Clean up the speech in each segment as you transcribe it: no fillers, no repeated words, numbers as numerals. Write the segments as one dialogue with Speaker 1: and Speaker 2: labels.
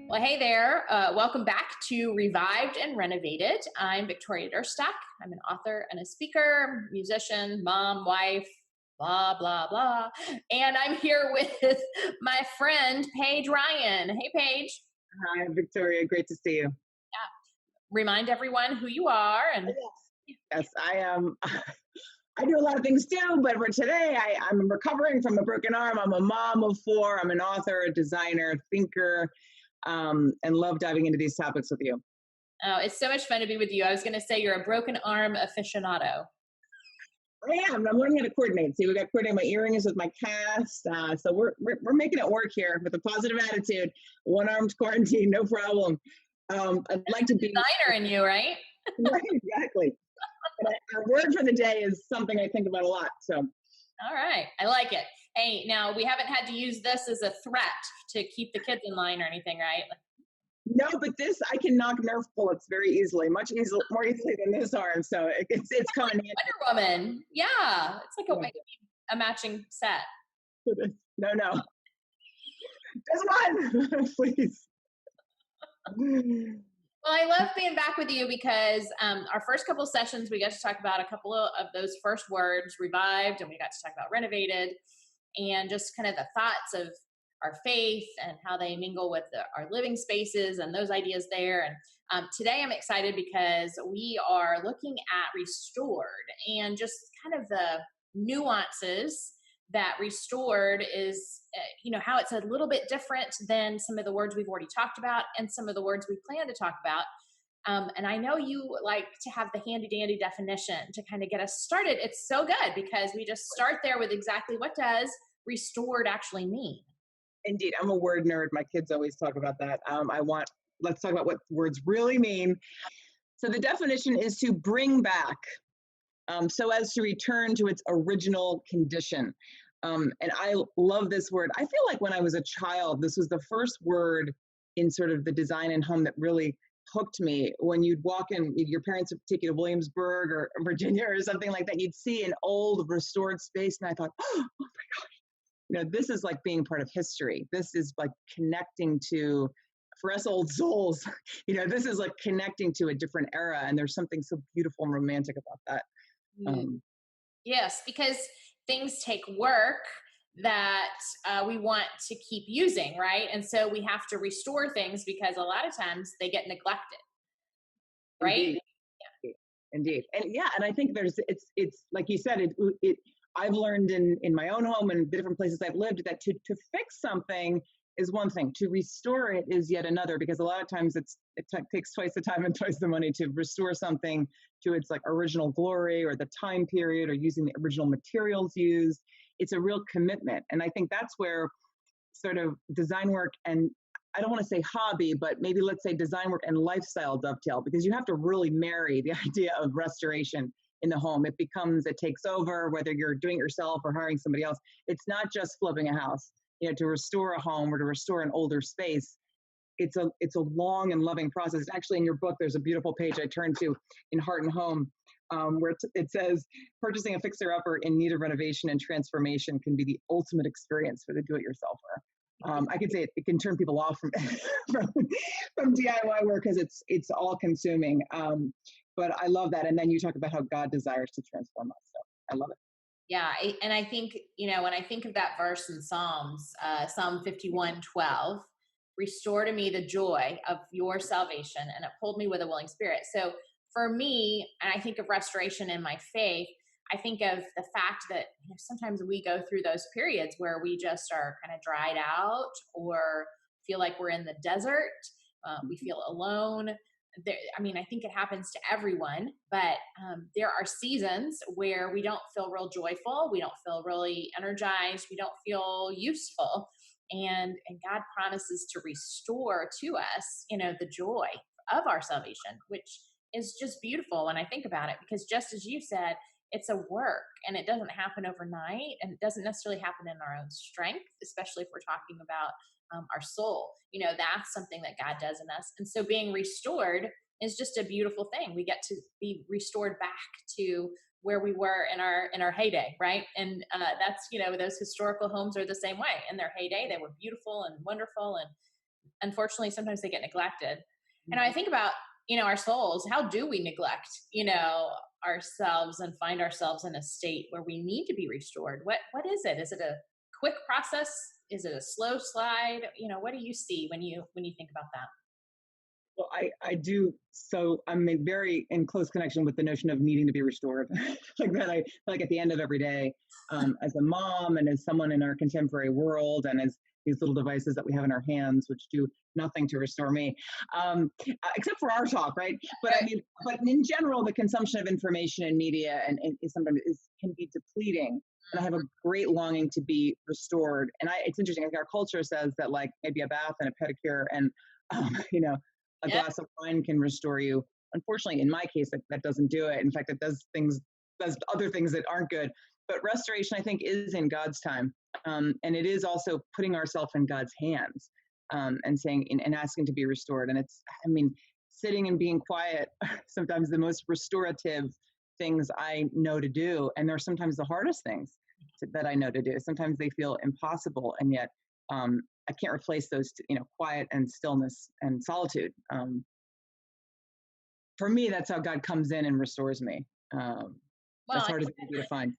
Speaker 1: Well, hey there. Welcome back to Revived and Renovated. I'm Victoria Duerstock. I'm an author and a speaker, musician, mom, wife, blah, blah, blah. And I'm here with my friend, Paige Ryan. Hey, Paige.
Speaker 2: Hi, Victoria. Great to see you.
Speaker 1: Remind everyone who you are. And
Speaker 2: Yes, I am. I do a lot of things too, but for today, I'm recovering from a broken arm. I'm a mom of four. I'm an author, a designer, thinker, and love diving into these topics with you.
Speaker 1: Oh, it's so much fun to be with you. I was going to say you're a broken arm aficionado.
Speaker 2: I am. I'm learning how to coordinate. See, we got coordinating my earrings with my cast. So we're making it work here with a positive attitude. One-armed quarantine, no problem. I'd like to be
Speaker 1: designer in you, right?
Speaker 2: Right, exactly. But our word for the day is something I think about a lot. So,
Speaker 1: all right, I like it. Hey, now we haven't had to use this as a threat to keep the kids in line or anything, right?
Speaker 2: No, but this I can knock Nerf bullets very easily, more easily than this arm. So it's kind of
Speaker 1: Wonder Woman. Yeah, it's like a matching set.
Speaker 2: No, just one, please.
Speaker 1: Well, I love being back with you because our first couple sessions, we got to talk about a couple of those first words, revived, and we got to talk about renovated, and just kind of the thoughts of our faith and how they mingle with our living spaces and those ideas there. And today I'm excited because we are looking at restored and just kind of the nuances that restored is, how it's a little bit different than some of the words we've already talked about and some of the words we plan to talk about. And I know you like to have the handy dandy definition to kind of get us started. It's so good because we just start there with exactly what does restored actually mean.
Speaker 2: Indeed. I'm a word nerd. My kids always talk about that. Let's talk about what words really mean. So the definition is to bring back, so as to return to its original condition. And I love this word. I feel like when I was a child, this was the first word in sort of the design and home that really hooked me. When you'd walk in, your parents would take you to Williamsburg or Virginia or something like that, you'd see an old restored space. And I thought, oh my gosh, this is like being part of history. This is like connecting to, for us old souls, this is like connecting to a different era. And there's something so beautiful and romantic about that.
Speaker 1: Yes, because things take work that we want to keep using, right? And so we have to restore things because a lot of times they get neglected, right?
Speaker 2: Indeed. And I think it's like you said, I've learned in my own home and the different places I've lived that to fix something is one thing, to restore it is yet another, because a lot of times it takes twice the time and twice the money to restore something to its like original glory or the time period or using the original materials used. It's a real commitment. And I think that's where sort of design work and I don't want to say hobby, but maybe let's say design work and lifestyle dovetail, because you have to really marry the idea of restoration in the home. It takes over, whether you're doing it yourself or hiring somebody else. It's not just flipping a house. To restore a home or to restore an older space, it's a long and loving process. Actually, in your book, there's a beautiful page I turned to in Heart and Home, where it says, purchasing a fixer-upper in need of renovation and transformation can be the ultimate experience for the do-it-yourselfer. I could say it can turn people off from DIY work because it's all-consuming. But I love that. And then you talk about how God desires to transform us. So I love it.
Speaker 1: Yeah, and I think, when I think of that verse in Psalms, Psalm 51:12, restore to me the joy of your salvation and uphold me with a willing spirit. So for me, and I think of restoration in my faith, I think of the fact that sometimes we go through those periods where we just are kind of dried out or feel like we're in the desert. We feel alone. I think it happens to everyone, but there are seasons where we don't feel real joyful. We don't feel really energized. We don't feel useful. And God promises to restore to us, the joy of our salvation, which is just beautiful when I think about it, because just as you said, it's a work and it doesn't happen overnight and it doesn't necessarily happen in our own strength, especially if we're talking about our soul. That's something that God does in us. And so being restored is just a beautiful thing. We get to be restored back to where we were in our heyday, right? And that's, you know, those historical homes are the same way. In their heyday, they were beautiful and wonderful, and unfortunately, sometimes they get neglected. And I think about, you know, our souls. How do we neglect, you know, ourselves and find ourselves in a state where we need to be restored? What is it? Is it a quick process? Is it a slow slide? You know, what do you see when you think about that?
Speaker 2: Well, I do. So I'm very in close connection with the notion of needing to be restored. Like that, I feel like at the end of every day, as a mom and as someone in our contemporary world, and as these little devices that we have in our hands, which do nothing to restore me, except for our talk, right? But I mean, but in general, the consumption of information and media and is sometimes can be depleting. And I have a great longing to be restored. And it's interesting. Like our culture says that like maybe a bath and a pedicure and you know, a
Speaker 1: Yep.
Speaker 2: glass of wine can restore you. Unfortunately, in my case, that doesn't do it. In fact, it does other things that aren't good. But restoration, I think, is in God's time. And it is also putting ourselves in God's hands, and saying, and asking to be restored. And it's, I mean, sitting and being quiet, sometimes the most restorative things I know to do. And they're sometimes the hardest things that I know to do. Sometimes they feel impossible. And yet, I can't replace those, you know, quiet and stillness and solitude. For me, that's how God comes in and restores me. As
Speaker 1: Well,
Speaker 2: hard as it can be to find.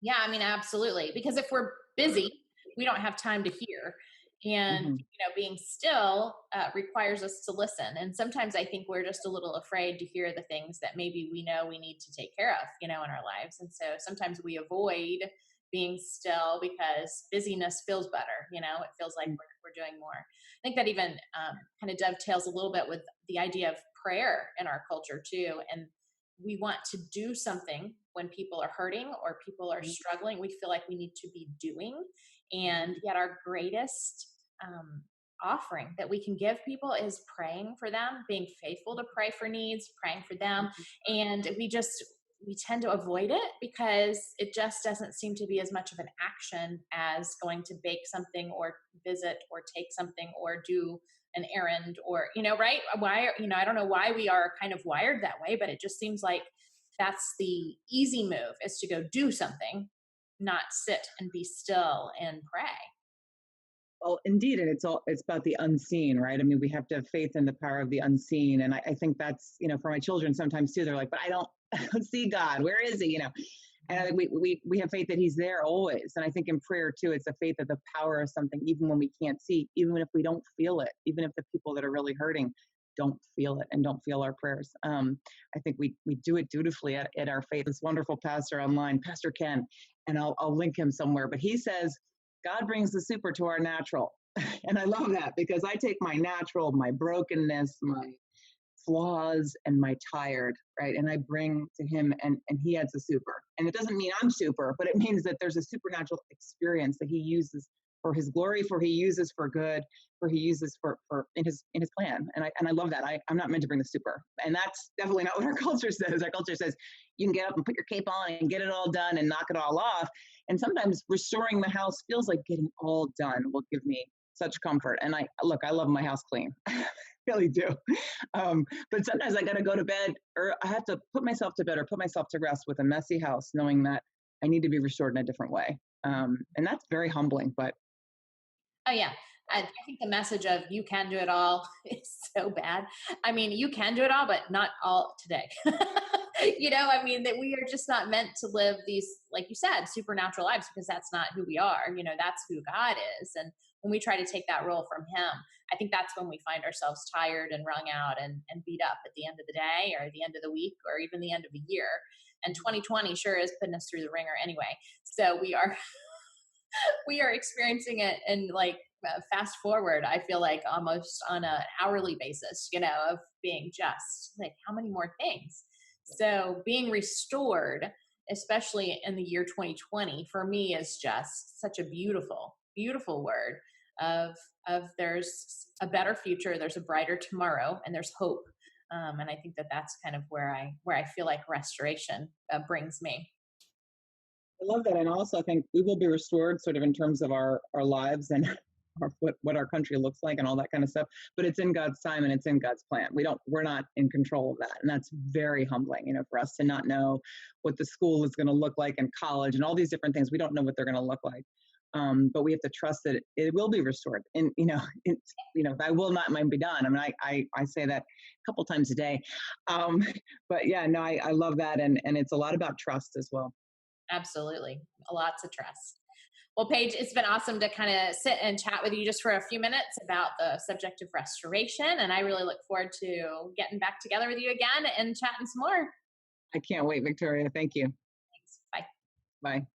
Speaker 1: yeah, I mean, absolutely. Because if we're busy, we don't have time to hear. And,
Speaker 2: Hmm.
Speaker 1: you know, being still requires us to listen. And sometimes I think we're just a little afraid to hear the things that maybe we know we need to take care of, you know, in our lives. And so sometimes we avoid being still because busyness feels better. You know, it feels like we're doing more. I think that even kind of dovetails a little bit with the idea of prayer in our culture too. And we want to do something when people are hurting or people are struggling. We feel like we need to be doing. And yet, our greatest offering that we can give people is praying for them, being faithful to pray for needs, praying for them. And we tend to avoid it because it just doesn't seem to be as much of an action as going to bake something or visit or take something or do an errand, or, you know, right? Why, you know, I don't know why we are kind of wired that way, but it just seems like that's the easy move, is to go do something, not sit and be still and pray.
Speaker 2: Well, indeed, and it's about the unseen, right? I mean, we have to have faith in the power of the unseen, and I think that's, you know, for my children sometimes too. They're like, but I don't, I don't see God. Where is He? You know, and I think we have faith that He's there always. And I think in prayer too, it's a faith of the power of something, even when we can't see, even if we don't feel it, even if the people that are really hurting don't feel it and don't feel our prayers. I think we do it dutifully at our faith. This wonderful pastor online, Pastor Ken, and I'll link him somewhere, but he says, God brings the super to our natural. And I love that because I take my natural, my brokenness, my flaws, and my tired, right? And I bring to Him, and He adds the super. And it doesn't mean I'm super, but it means that there's a supernatural experience that He uses for His glory, for He uses for good, for He uses for in His plan. And I love that. I'm not meant to bring the super. And that's definitely not what our culture says. Our culture says you can get up and put your cape on and get it all done and knock it all off. And sometimes restoring the house feels like getting all done will give me such comfort. And I love my house clean. Really do. But sometimes I got to go to bed, or I have to put myself to bed or put myself to rest with a messy house, knowing that I need to be restored in a different way. And that's very humbling, but
Speaker 1: Oh yeah. I think the message of you can do it all is so bad. I mean, you can do it all, but not all today. You know, I mean, that we are just not meant to live these, like you said, supernatural lives, because that's not who we are. You know, that's who God is. And when we try to take that role from Him, I think that's when we find ourselves tired and wrung out and beat up at the end of the day or the end of the week or even the end of a year. And 2020 sure is putting us through the ringer anyway. So we are we are experiencing it in like fast forward, I feel like almost on an hourly basis, you know, of being just like how many more things. So being restored, especially in the year 2020, for me is just such a beautiful word of there's a better future, there's a brighter tomorrow, and there's hope. And I think that that's kind of where I feel like restoration brings me.
Speaker 2: I love that. And also I think we will be restored sort of in terms of our lives and what our country looks like and all that kind of stuff. But it's in God's time and it's in God's plan. We're not in control of that, and that's very humbling. For us to not know what the school is going to look like in college and all these different things. We don't know what they're going to look like. But we have to trust that it will be restored. And thy will not mine be done. I mean, I say that a couple times a day. But yeah, no, I love that, and it's a lot about trust as well.
Speaker 1: Absolutely. Lots of trust. Well, Paige, it's been awesome to kind of sit and chat with you just for a few minutes about the subject of restoration. And I really look forward to getting back together with you again and chatting some more.
Speaker 2: I can't wait, Victoria. Thank you.
Speaker 1: Thanks. Bye.
Speaker 2: Bye.